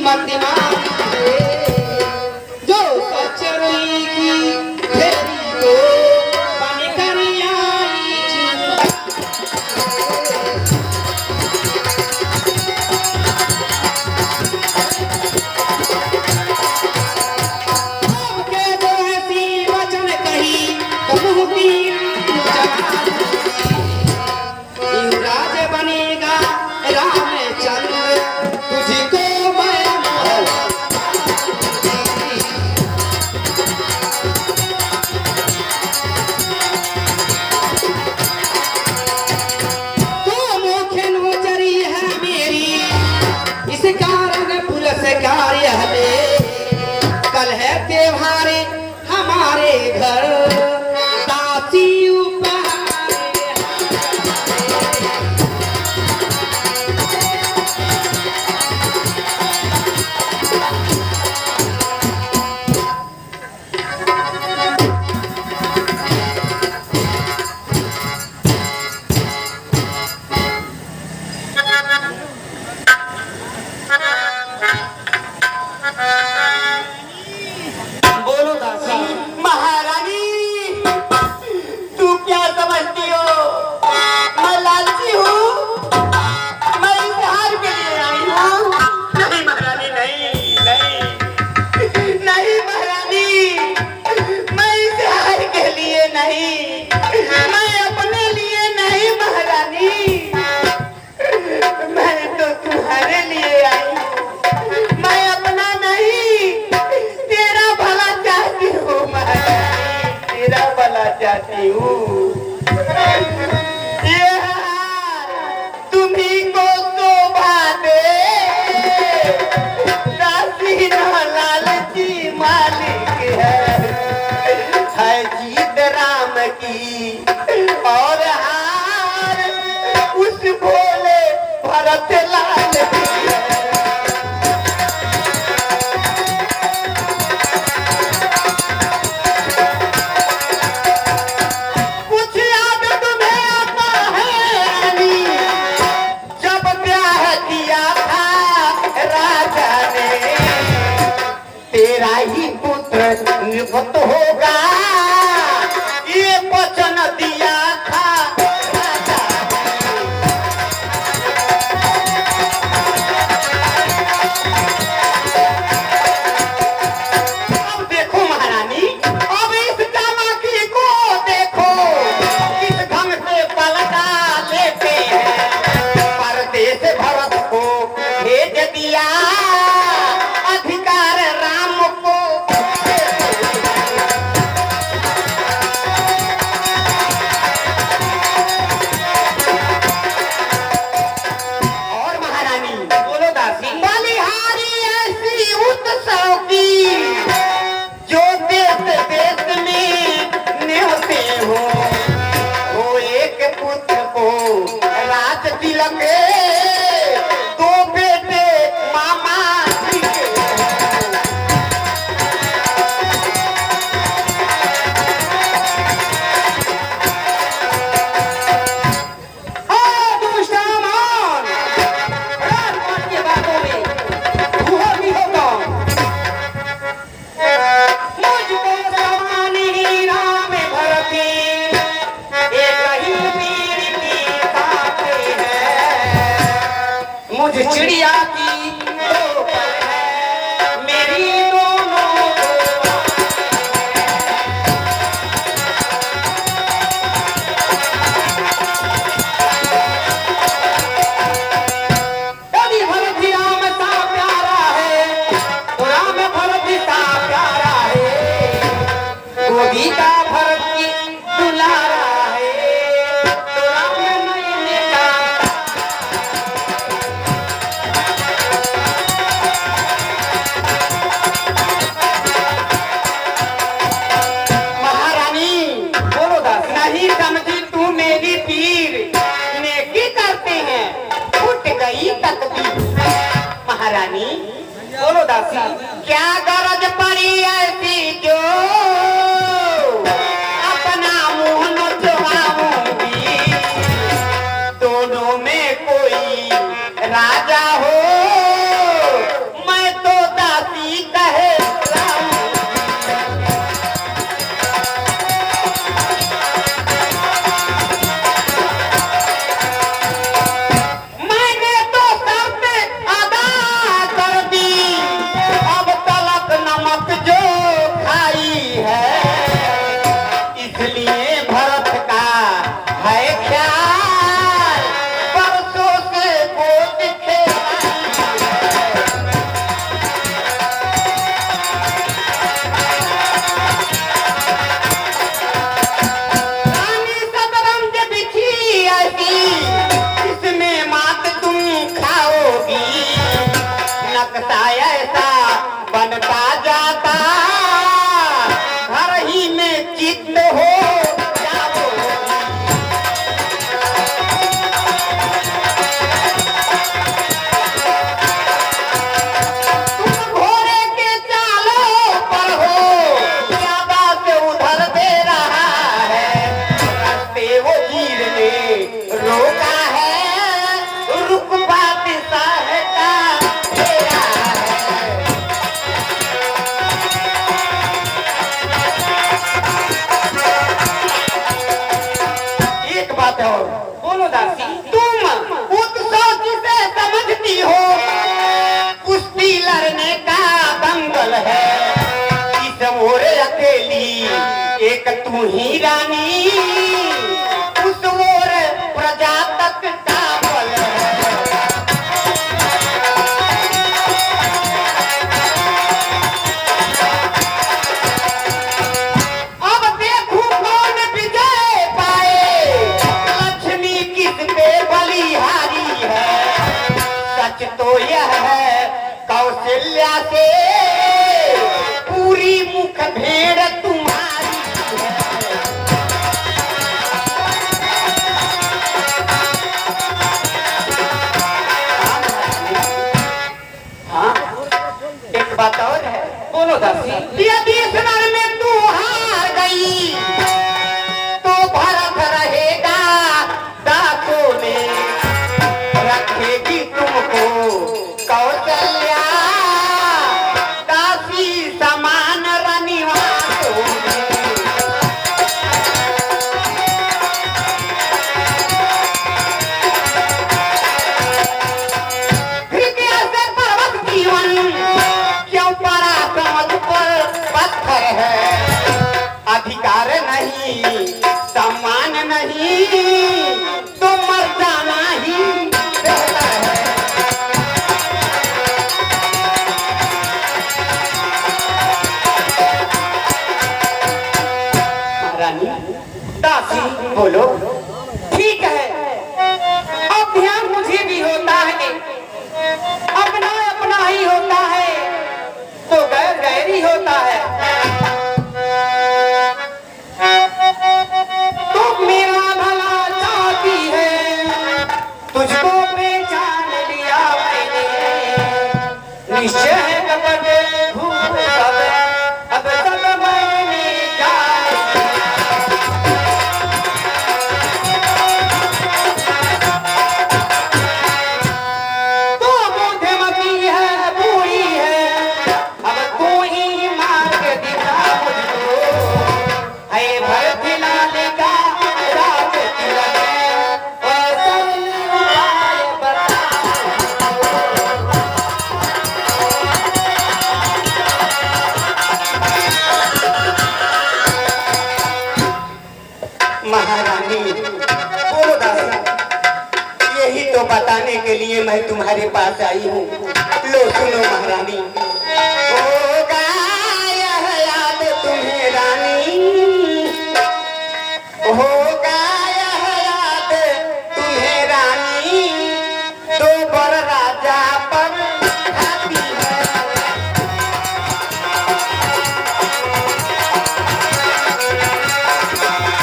मत मानिए, जो सच रोई की फेरी को बन कर आई जिंदा। आपके जो ऐसी वचन कही तो मुँह की युवराज बनेगा रामचंद्र, तुझको मैं तो मुख्य नौकरी है मेरी, इस कारण पुरस्कार यह ले। कल है त्योहार हमारे घर, दासी चाहती हूँ। तुम्ही को शोभा दे, दासी न लालची मालिक है जीत राम की और हार उस भोले भरत लाल की। तेरा ही पुत्र निवृत्त होगा, ये वचन दिया था राजा ने। अब देखो महारानी, अब इस चालाकी को देखो, किस ढंग से पलटा लेते हैं। परदेश भरत को भेज दिया, अधिकार राम को। और महारानी बोलो दासी, बलिहारी ऐसी उत्सव की, जो देश देश में निहते हो। वो एक पुत्र को राज तिलक, दो बेटे मामा जी के। मुझे चिड़िया की दो पर है, मेरी दोनों यदि भरत राम सा प्यारा है, तो राम भरत सा प्यारा है। गोदी का भरत की दुलारा है, तो राम नैने का। नहीं समझी तू मेरी पीर, नेकी करते हैं उठ गई तकदीर। महारानी बोलो दासी, क्या गरज पड़ी ऐसी जो अपना मुंह नचवाऊंगी। दोनों में कोई राजा हो, मैं तो नक्शा ऐसा बनता जाता, घर ही में चित्त हो जाओ। तुम घोड़े के चालों पर हो, ज्यादा से उधर दे रहा है, रास्ते वो हीर ने रोका है, रुकबा दिशा है का तेरा है। एक बात और बोलो दासी, तुम उत्सव जिसे समझती हो, कुश्ती लड़ने का दंगल है, इस मोरे अकेली एक तू ही रानी, उस मोर प्रजा तक का बल है। अब देखूं कौन विजय पाए, लक्ष्मी किस पे बलिहारी है। सच तो यह है कौशल्या से पूरी मुख भेड़ तुम्हारी है। हाँ, एक बात और है, बोलो दासी। यदि इस रण में तू हार गई तो भरत रहेगा दांतों में, रखेगी तुमको कौशल्या दासी समान रनिवासों में। फिर कैसे पर्वत जीवन क्यों पड़ा समझ पर पत्थर है, अधिकार नहीं सम्मान नहीं तो मर जाना ही बेहतर है। महारानी दासी बोलो। ठीक है, अब ध्यान मुझे भी होता है, अपना अपना ही होता है तो गैर गैर ही होता है। तुम मेरा भला चाहती है, तुझको पहचान लिया मैंने, निश्चय है कपट भूल सब, अब सब मैंने जान तो बुद्धिमती है बूढ़ी है, अब तू ही मार्ग दिखा मुझको, है भरत लाल का राज तिलक, और सरल उपाय बता। महारानी बोलो दासी, यही तो बताने के लिए मैं तुम्हारे पास आई हूँ। लो सुनो महारानी,